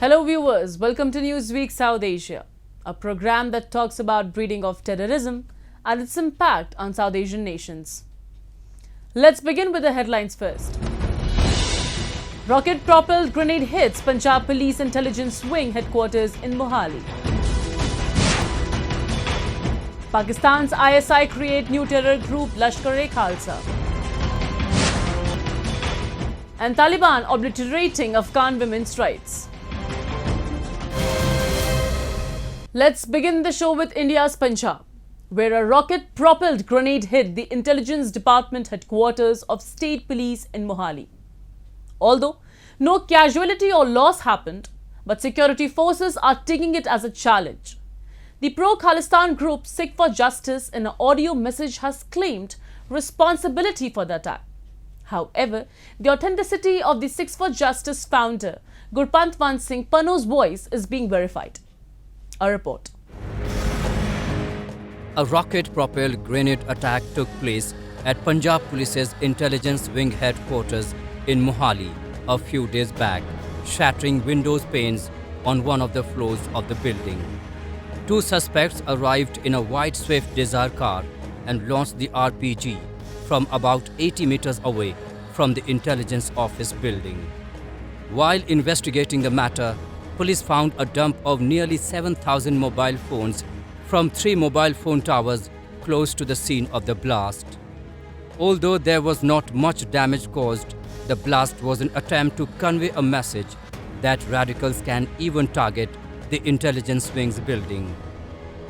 Hello viewers, welcome to Newsweek South Asia, a program that talks about breeding of terrorism and its impact on South Asian nations. Let's begin with the headlines first. Rocket-propelled grenade hits Punjab Police intelligence wing headquarters in Mohali. Pakistan's ISI create new terror group Lashkar-e-Khalsa. And Taliban obliterating Afghan women's rights. Let's begin the show with India's Punjab, where a rocket-propelled grenade hit the Intelligence Department headquarters of State Police in Mohali. Although no casualty or loss happened, but security forces are taking it as a challenge. The pro-Khalistan group Sikh for Justice in an audio message has claimed responsibility for the attack. However, the authenticity of the Sikh for Justice founder Gurpatwant Singh Pannu's voice is being verified. A report. A rocket-propelled grenade attack took place at Punjab Police's intelligence wing headquarters in Mohali a few days back, shattering windows panes on one of the floors of the building. Two suspects arrived in a white Swift Desire car and launched the RPG from about 80 meters away from the intelligence office building. While investigating the matter, police found a dump of nearly 7,000 mobile phones from 3 mobile phone towers close to the scene of the blast. Although there was not much damage caused, the blast was an attempt to convey a message that radicals can even target the intelligence wing's building.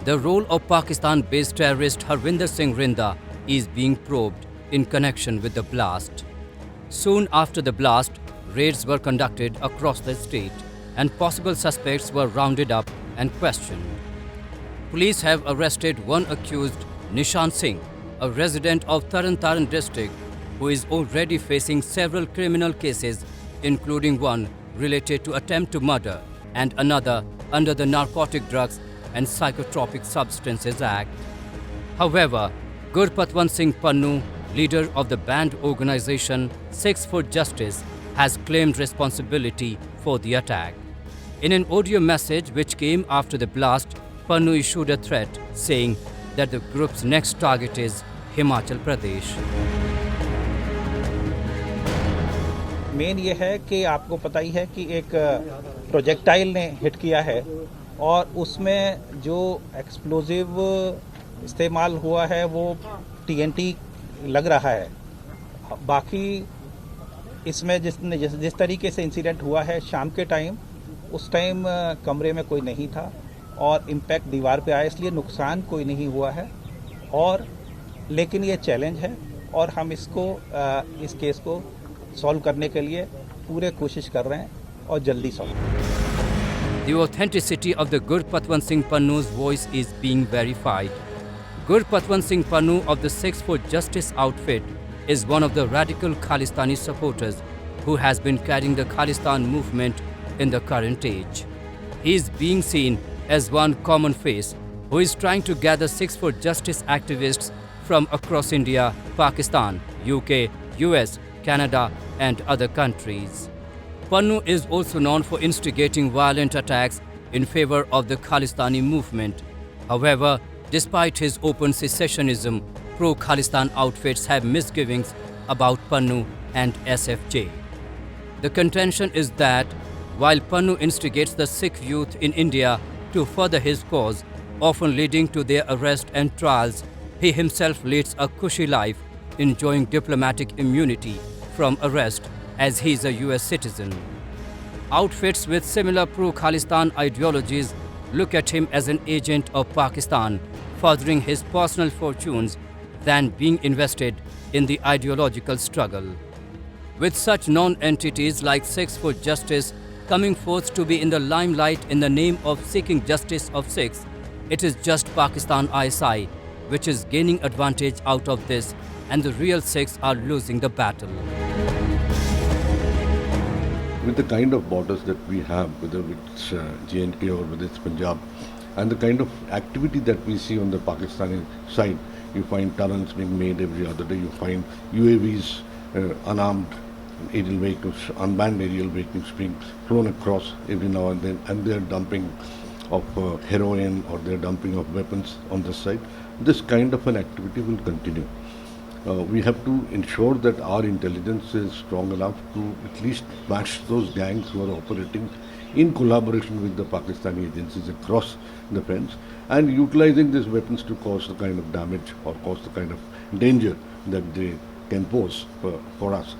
The role of Pakistan-based terrorist Harvinder Singh Rinda is being probed in connection with the blast. Soon after the blast, raids were conducted across the state and possible suspects were rounded up and questioned. Police have arrested one accused, Nishan Singh, a resident of Taran district, who is already facing several criminal cases, including one related to attempt to murder and another under the Narcotic Drugs and Psychotropic Substances Act. However, Gurpatwant Singh Pannu, leader of the banned organization Sikhs for Justice, has claimed responsibility for the attack. In an audio message which came after the blast, Pannu issued a threat saying that the group's next target is Himachal Pradesh. Main ये है कि आपको पता ही है कि एक projectile ने hit किया है और उसमें जो एक्सप्लोजिव इस्तेमाल हुआ है वो टीएनटी लग रहा है. बाकी इसमें जिस तरीके से इंसिडेंट हुआ है शाम के टाइम, उस टाइम कमरे में कोई नहीं था और इम्पैक्ट दीवार पे आया, इसलिए नुकसान कोई नहीं हुआ है. और लेकिन ये चैलेंज है और हम इस केस को सॉल्व करने के लिए पूरे कोशिश कर रहे हैं और जल्दी solve. The authenticity of the Gurpatwant Singh Pannu's voice is being verified. Gurpatwant Singh Pannu of the Sikhs for Justice outfit is one of the radical Khalistani supporters who has been carrying the Khalistan movement in the current age. He is being seen as one common face who is trying to gather Sikhs for Justice activists from across India, Pakistan, UK, US, Canada and other countries. Pannu is also known for instigating violent attacks in favor of the Khalistani movement. However, despite his open secessionism, pro-Khalistan outfits have misgivings about Pannu and SFJ. The contention is that while Pannu instigates the Sikh youth in India to further his cause, often leading to their arrest and trials, he himself leads a cushy life, enjoying diplomatic immunity from arrest as he is a US citizen. Outfits with similar pro-Khalistan ideologies look at him as an agent of Pakistan, furthering his personal fortunes than being invested in the ideological struggle. With such non-entities like Sikhs for Justice coming forth to be in the limelight in the name of seeking justice of Sikhs, it is just Pakistan ISI which is gaining advantage out of this, and the real Sikhs are losing the battle. With the kind of borders that we have, whether it's J&K or whether it's Punjab, and the kind of activity that we see on the Pakistani side, you find tunnels being made every other day, you find UAVs unarmed aerial vehicles, unmanned aerial vehicles being flown across every now and then, and they're dumping of heroin or they're dumping of weapons on this side. This kind of an activity will continue. We have to ensure that our intelligence is strong enough to at least match those gangs who are operating in collaboration with the Pakistani agencies across the fence and utilizing these weapons to cause the kind of damage or cause the kind of danger that they can pose for us.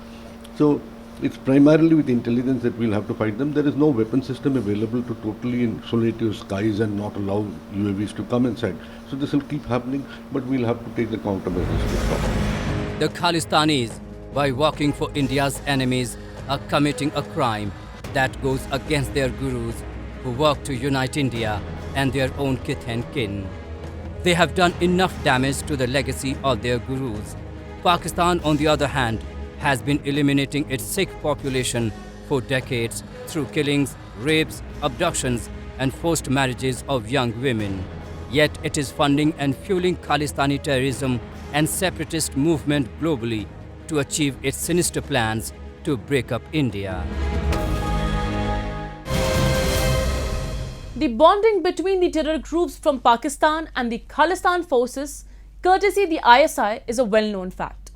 So it's primarily with intelligence that we'll have to fight them. There is no weapon system available to totally insulate your skies and not allow UAVs to come inside. So this will keep happening, but we'll have to take the countermeasures to stop it. The Khalistanis, by working for India's enemies, are committing a crime that goes against their gurus who work to unite India and their own kith and kin. They have done enough damage to the legacy of their gurus. Pakistan, on the other hand, has been eliminating its Sikh population for decades through killings, rapes, abductions and forced marriages of young women. Yet it is funding and fueling Khalistani terrorism and separatist movement globally to achieve its sinister plans to break up India. The bonding between the terror groups from Pakistan and the Khalistan forces, courtesy the ISI, is a well-known fact.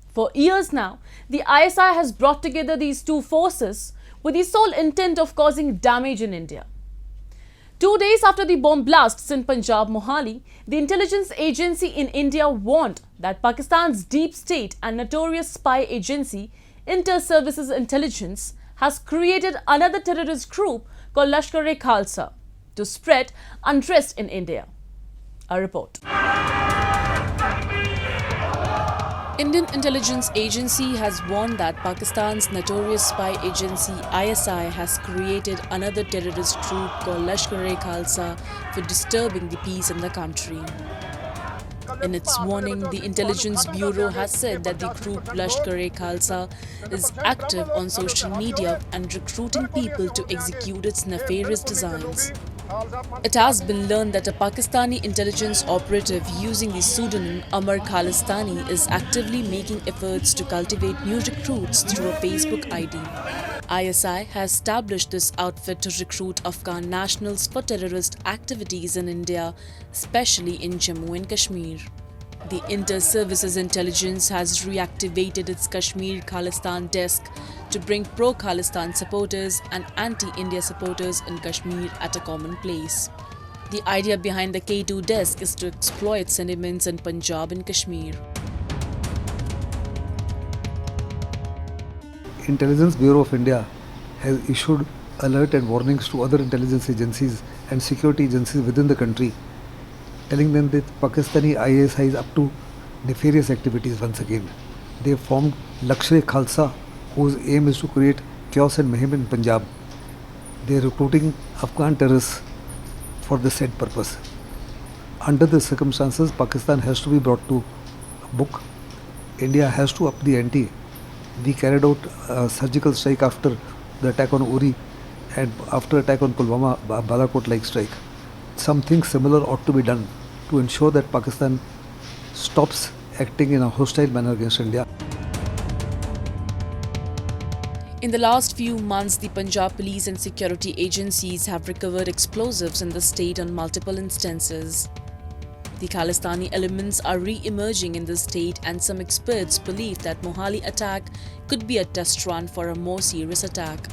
For years now, the ISI has brought together these two forces with the sole intent of causing damage in India. 2 days after the bomb blasts in Punjab, Mohali, the intelligence agency in India warned that Pakistan's deep state and notorious spy agency, Inter-Services Intelligence, has created another terrorist group called Lashkar-e-Khalsa to spread unrest in India. A report. Indian Intelligence Agency has warned that Pakistan's notorious spy agency ISI has created another terrorist group called Lashkar-e-Khalsa for disturbing the peace in the country. In its warning, the Intelligence Bureau has said that the group Lashkar-e-Khalsa is active on social media and recruiting people to execute its nefarious designs. It has been learned that a Pakistani intelligence operative using the pseudonym Amar Khalistani is actively making efforts to cultivate new recruits through a Facebook ID. ISI has established this outfit to recruit Afghan nationals for terrorist activities in India, especially in Jammu and Kashmir. The Inter-Services Intelligence has reactivated its Kashmir Khalistan desk to bring pro-Khalistan supporters and anti-India supporters in Kashmir at a common place. The idea behind the K2 desk is to exploit sentiments in Punjab and Kashmir. Intelligence Bureau of India has issued alert and warnings to other intelligence agencies and security agencies within the country, telling them that Pakistani ISI is up to nefarious activities once again. They have formed Lashkar-e-Khalsa, whose aim is to create chaos and mayhem in Punjab. They are recruiting Afghan terrorists for the said purpose. Under the circumstances, Pakistan has to be brought to book. India has to up the ante. We carried out a surgical strike after the attack on Uri and after attack on Pulwama, Balakot-like strike. Something similar ought to be done to ensure that Pakistan stops acting in a hostile manner against India. In the last few months, the Punjab Police and security agencies have recovered explosives in the state on multiple instances. The Khalistani elements are re-emerging in the state, and some experts believe that Mohali attack could be a test run for a more serious attack.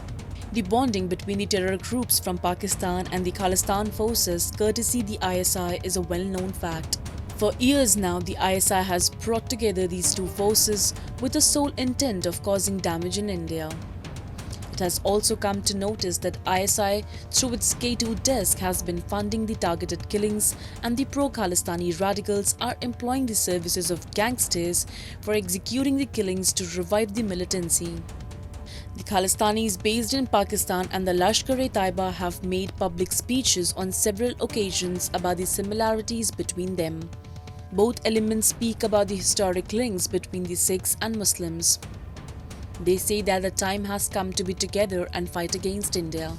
The bonding between the terror groups from Pakistan and the Khalistan forces, courtesy the ISI, is a well-known fact. For years now, the ISI has brought together these two forces with the sole intent of causing damage in India. It has also come to notice that ISI, through its K2 desk, has been funding the targeted killings, and the pro-Khalistani radicals are employing the services of gangsters for executing the killings to revive the militancy. The Khalistanis based in Pakistan and the Lashkar-e-Taiba have made public speeches on several occasions about the similarities between them. Both elements speak about the historic links between the Sikhs and Muslims. They say that the time has come to be together and fight against India.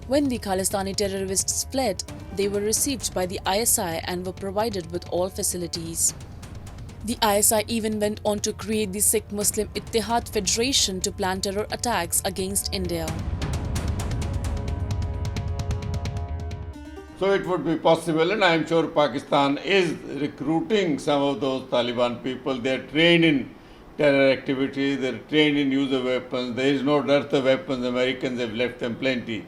When the Khalistani terrorists fled, they were received by the ISI and were provided with all facilities. The ISI even went on to create the Sikh Muslim Ittihad Federation to plan terror attacks against India. So it would be possible, and I am sure Pakistan is recruiting some of those Taliban people. They are trained in terror activities, they are trained in use of weapons. There is no dearth of weapons. Americans have left them plenty.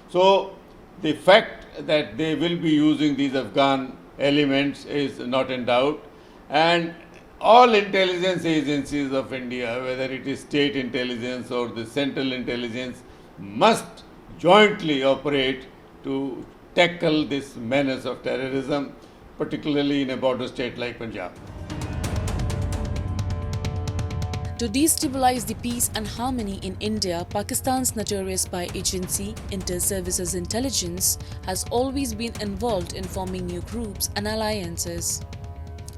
So the fact that they will be using these Afghan elements is not in doubt. And all intelligence agencies of India, whether it is state intelligence or the central intelligence, must jointly operate to tackle this menace of terrorism, particularly in a border state like Punjab. To destabilize the peace and harmony in India, Pakistan's notorious spy agency, Inter-Services Intelligence, has always been involved in forming new groups and alliances.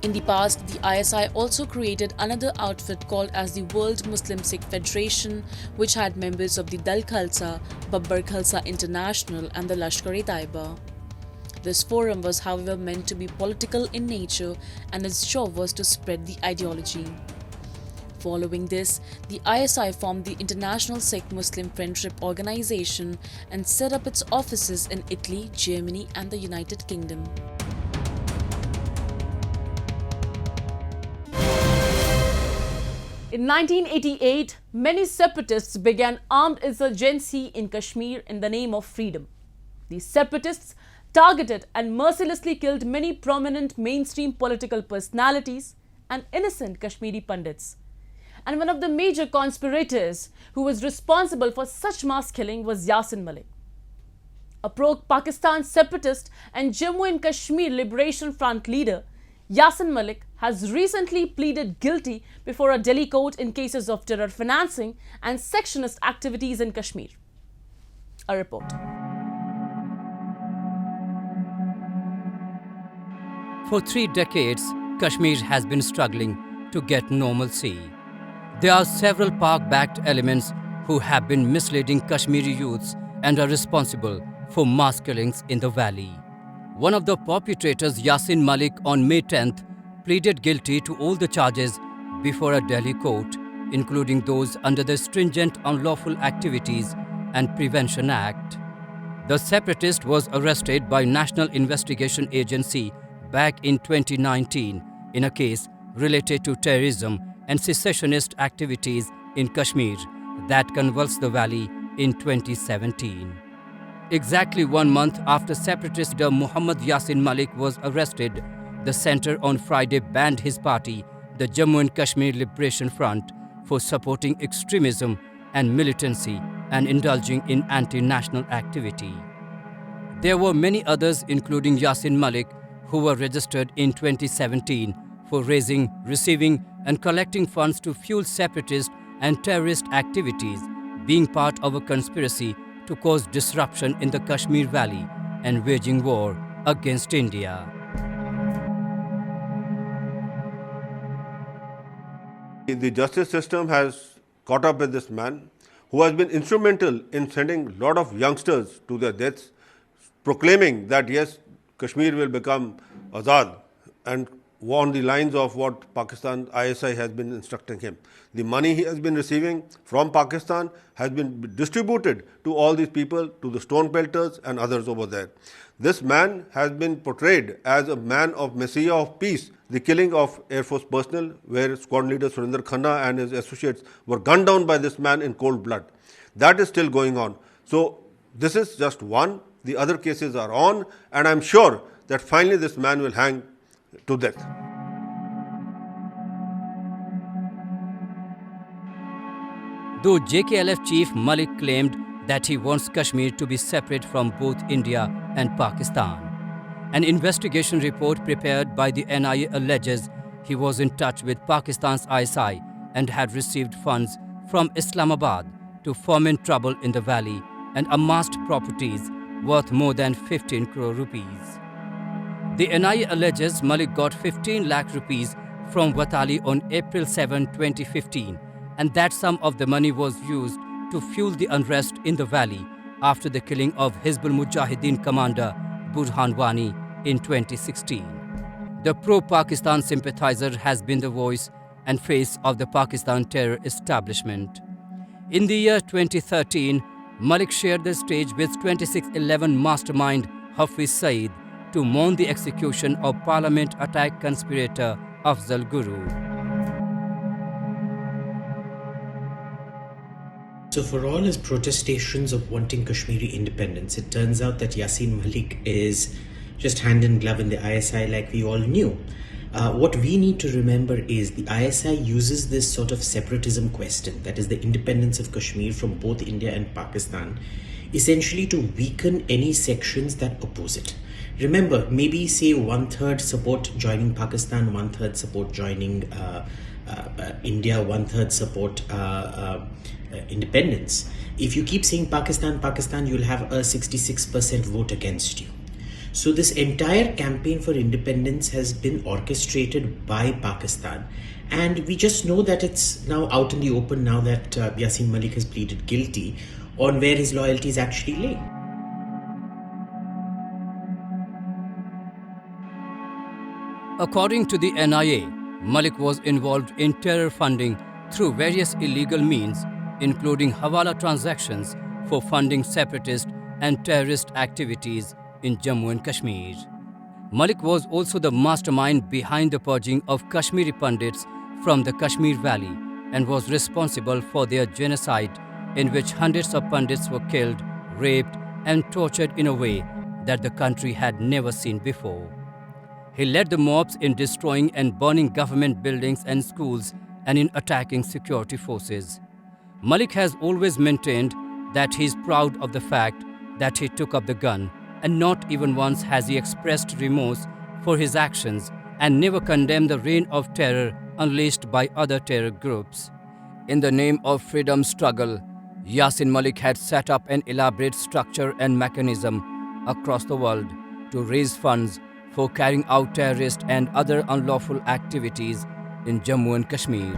In the past, the ISI also created another outfit called as the World Muslim Sikh Federation, which had members of the Dal Khalsa, Babbar Khalsa International and the Lashkar-e-Taiba. This forum was however meant to be political in nature, and its job was to spread the ideology. Following this, the ISI formed the International Sikh Muslim Friendship Organization and set up its offices in Italy, Germany and the United Kingdom. In 1988, many separatists began armed insurgency in Kashmir in the name of freedom. These separatists targeted and mercilessly killed many prominent mainstream political personalities and innocent Kashmiri Pandits. And one of the major conspirators who was responsible for such mass killing was Yaseen Malik. A pro-Pakistan separatist and Jammu and Kashmir Liberation Front leader, Yaseen Malik has recently pleaded guilty before a Delhi court in cases of terror financing and secessionist activities in Kashmir. A report. For 3 decades, Kashmir has been struggling to get normalcy. There are several Pak-backed elements who have been misleading Kashmiri youths and are responsible for mass killings in the valley. One of the perpetrators, Yaseen Malik, on May 10th, pleaded guilty to all the charges before a Delhi court, including those under the stringent Unlawful Activities and Prevention Act. The separatist was arrested by National Investigation Agency back in 2019 in a case related to terrorism and secessionist activities in Kashmir that convulsed the valley in 2017. Exactly 1 month after separatist leader Muhammad Yaseen Malik was arrested, the centre on Friday banned his party, the Jammu and Kashmir Liberation Front, for supporting extremism and militancy and indulging in anti-national activity. There were many others, including Yaseen Malik, who were registered in 2017 for raising, receiving and collecting funds to fuel separatist and terrorist activities, being part of a conspiracy to cause disruption in the Kashmir Valley and waging war against India. The justice system has caught up with this man who has been instrumental in sending a lot of youngsters to their deaths, proclaiming that yes, Kashmir will become Azad, and on the lines of what Pakistan ISI has been instructing him. The money he has been receiving from Pakistan has been distributed to all these people, to the stone pelters and others over there. This man has been portrayed as a man of Messiah of peace. The killing of Air Force personnel, where squadron leader Surinder Khanna and his associates were gunned down by this man in cold blood. That is still going on. So this is just one. The other cases are on, and I'm sure that finally this man will hang to death. Though JKLF chief Malik claimed that he wants Kashmir to be separate from both India and Pakistan, an investigation report prepared by the NIA alleges he was in touch with Pakistan's ISI and had received funds from Islamabad to foment trouble in the valley and amassed properties worth more than 15 crore rupees. The NIA alleges Malik got 15 lakh rupees from Watali on April 7, 2015, and that some of the money was used to fuel the unrest in the valley after the killing of Hizbul Mujahideen commander Burhan Wani in 2016. The pro-Pakistan sympathizer has been the voice and face of the Pakistan terror establishment. In the year 2013, Malik shared the stage with 2611 mastermind Hafiz Saeed to mourn the execution of parliament attack conspirator Afzal Guru. So for all his protestations of wanting Kashmiri independence, it turns out that Yaseen Malik is just hand in glove in the ISI like we all knew. What we need to remember is the ISI uses this sort of separatism question, that is the independence of Kashmir from both India and Pakistan, essentially to weaken any sections that oppose it. Remember, maybe say 1/3 support joining Pakistan, 1/3 support joining India, 1/3 support independence. If you keep saying Pakistan, Pakistan, you'll have a 66% vote against you. So this entire campaign for independence has been orchestrated by Pakistan. And we just know that it's now out in the open now that Yaseen Malik has pleaded guilty on where his loyalties actually lay. According to the NIA, Malik was involved in terror funding through various illegal means, including hawala transactions for funding separatist and terrorist activities in Jammu and Kashmir. Malik was also the mastermind behind the purging of Kashmiri Pandits from the Kashmir Valley and was responsible for their genocide, in which hundreds of Pandits were killed, raped, and tortured in a way that the country had never seen before. He led the mobs in destroying and burning government buildings and schools and in attacking security forces. Malik has always maintained that he is proud of the fact that he took up the gun, and not even once has he expressed remorse for his actions and never condemned the reign of terror unleashed by other terror groups. In the name of freedom struggle, Yaseen Malik had set up an elaborate structure and mechanism across the world to raise funds for carrying out terrorist and other unlawful activities in Jammu and Kashmir.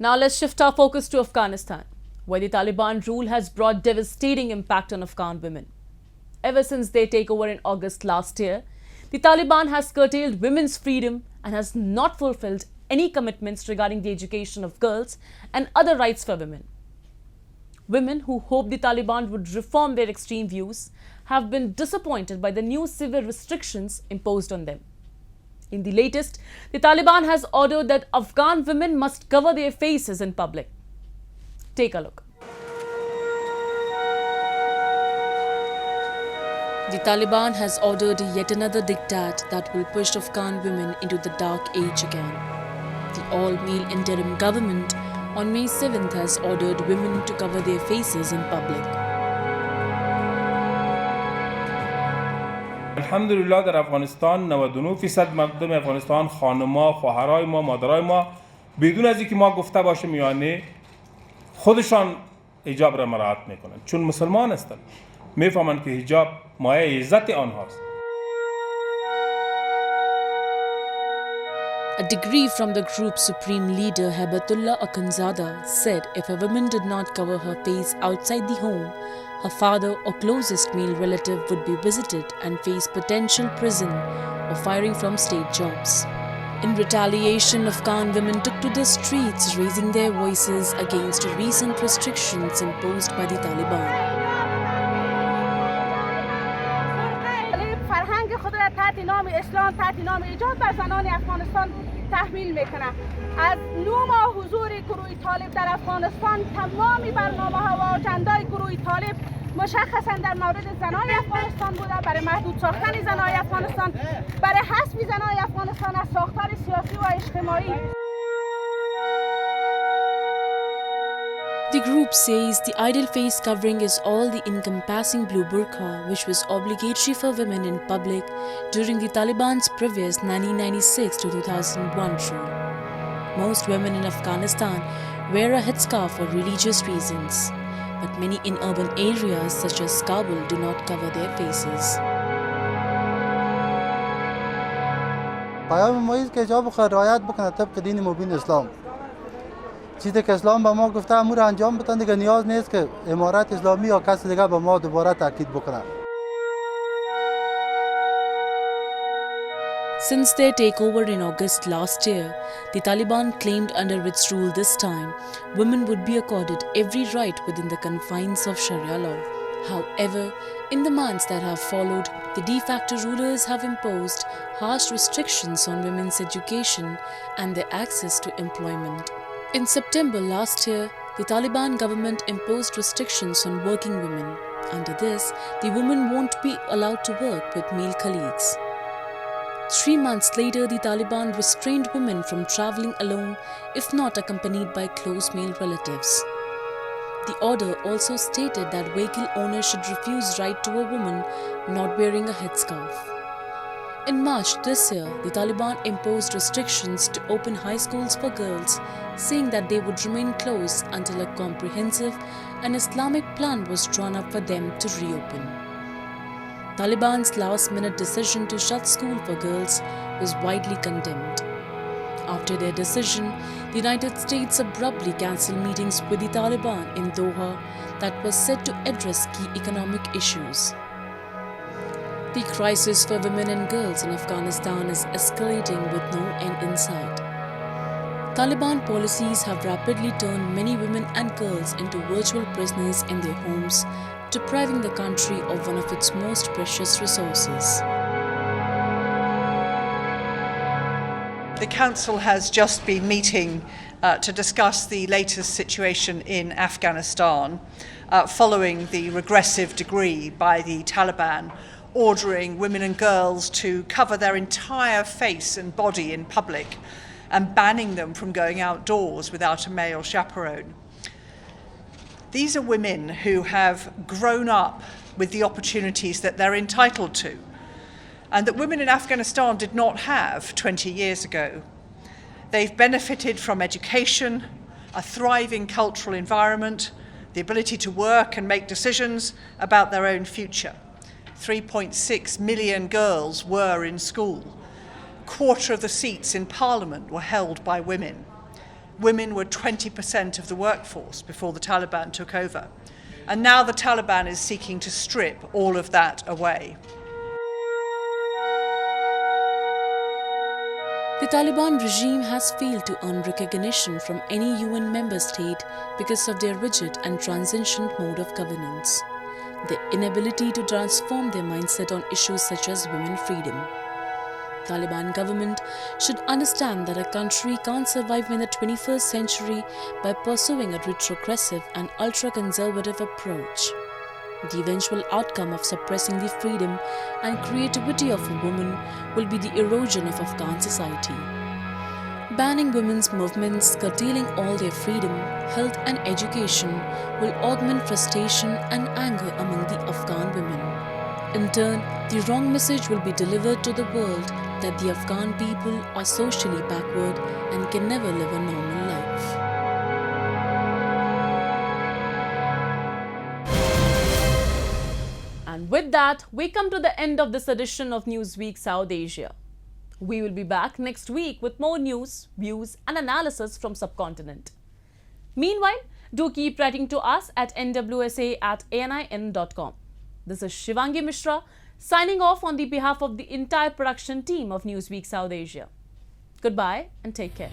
Now let's shift our focus to Afghanistan, where the Taliban rule has brought devastating impact on Afghan women. Ever since their takeover in August last year, the Taliban has curtailed women's freedom and has not fulfilled any commitments regarding the education of girls and other rights for women. Women who hoped the Taliban would reform their extreme views have been disappointed by the new severe restrictions imposed on them. In the latest, the Taliban has ordered that Afghan women must cover their faces in public. Take a look. The Taliban has ordered yet another diktat that will push Afghan women into the dark age again. The all-male interim government on May 7th has ordered women to cover their faces in public. الحمدلله در افغانستان 99% مردم افغانستان خانم‌ها، خواهرای ما، مادرای ما بدون از اینکه ما گفته باشیم یعنی خودشان حجاب را مراعات میکنند چون مسلمان هستند میفهمند که حجاب مایه عزت آنهاست. A decree from the group's supreme leader Haibatullah Akhundzada said if a woman did not cover her face outside the home, her father or closest male relative would be visited and face potential prison or firing from state jobs. In retaliation, Afghan women took to the streets, raising their voices against recent restrictions imposed by the Taliban. فرهنگ خود را تحت نام اسلام تحت نام ایجاد بر زنان افغانستان تحمیل میکنه. از 9 ماه حضور گروه طالب در افغانستان تمامی برنامه‌ها و اجندای گروه طالب مشخصا در مورد زنان افغانستان بوده، برای محدود ساختن زنان افغانستان، برای حذف زنان افغانستان از ساختار سیاسی و اجتماعی. The group says the ideal face covering is all the encompassing blue burqa, which was obligatory for women in public during the Taliban's previous 1996 to 2001 rule. Most women in Afghanistan wear a headscarf for religious reasons, but many in urban areas such as Kabul do not cover their faces. پیام ما است که حجاب خود رعایت بکنه طبق دین مبین اسلام. چیزی که اسلام به ما گفته امور انجام بدن دیگه نیاز نیست که امارت اسلامی یا کسی دیگه به ما دوباره تاکید بکنه. Since their takeover in August last year, the Taliban claimed under its rule this time, women would be accorded every right within the confines of Sharia law. However, in the months that have followed, the de facto rulers have imposed harsh restrictions on women's education and their access to employment. In September last year, the Taliban government imposed restrictions on working women. Under this, the women won't be allowed to work with male colleagues. 3 months later, the Taliban restrained women from travelling alone if not accompanied by close male relatives. The order also stated that vehicle owners should refuse ride to a woman not wearing a headscarf. In March this year, the Taliban imposed restrictions to open high schools for girls, saying that they would remain closed until a comprehensive and Islamic plan was drawn up for them to reopen. Taliban's last-minute decision to shut school for girls was widely condemned. After their decision, the United States abruptly cancelled meetings with the Taliban in Doha that was set to address key economic issues. The crisis for women and girls in Afghanistan is escalating with no end in sight. Taliban policies have rapidly turned many women and girls into virtual prisoners in their homes, depriving the country of one of its most precious resources. The Council has just been meeting to discuss the latest situation in Afghanistan following the regressive decree by the Taliban ordering women and girls to cover their entire face and body in public and banning them from going outdoors without a male chaperone. These are women who have grown up with the opportunities that they're entitled to, and that women in Afghanistan did not have 20 years ago. They've benefited from education, a thriving cultural environment, the ability to work and make decisions about their own future. 3.6 million girls were in school. A quarter of the seats in Parliament were held by women. Women were 20% of the workforce before the Taliban took over. And now the Taliban is seeking to strip all of that away. The Taliban regime has failed to earn recognition from any UN member state because of their rigid and transient mode of governance, their inability to transform their mindset on issues such as women freedom. Taliban government should understand that a country can't survive in the 21st century by pursuing a retrogressive and ultra-conservative approach. The eventual outcome of suppressing the freedom and creativity of a woman will be the erosion of Afghan society. Banning women's movements, curtailing all their freedom, health and education will augment frustration and anger among the Afghan women. In turn, the wrong message will be delivered to the world that the Afghan people are socially backward and can never live a normal life. And with that, we come to the end of this edition of Newsweek South Asia. We will be back next week with more news, views and analysis from subcontinent. Meanwhile, do keep writing to us at nwsa@anin.com. This is Shivangi Mishra signing off on the behalf of the entire production team of Newsweek South Asia. Goodbye and take care.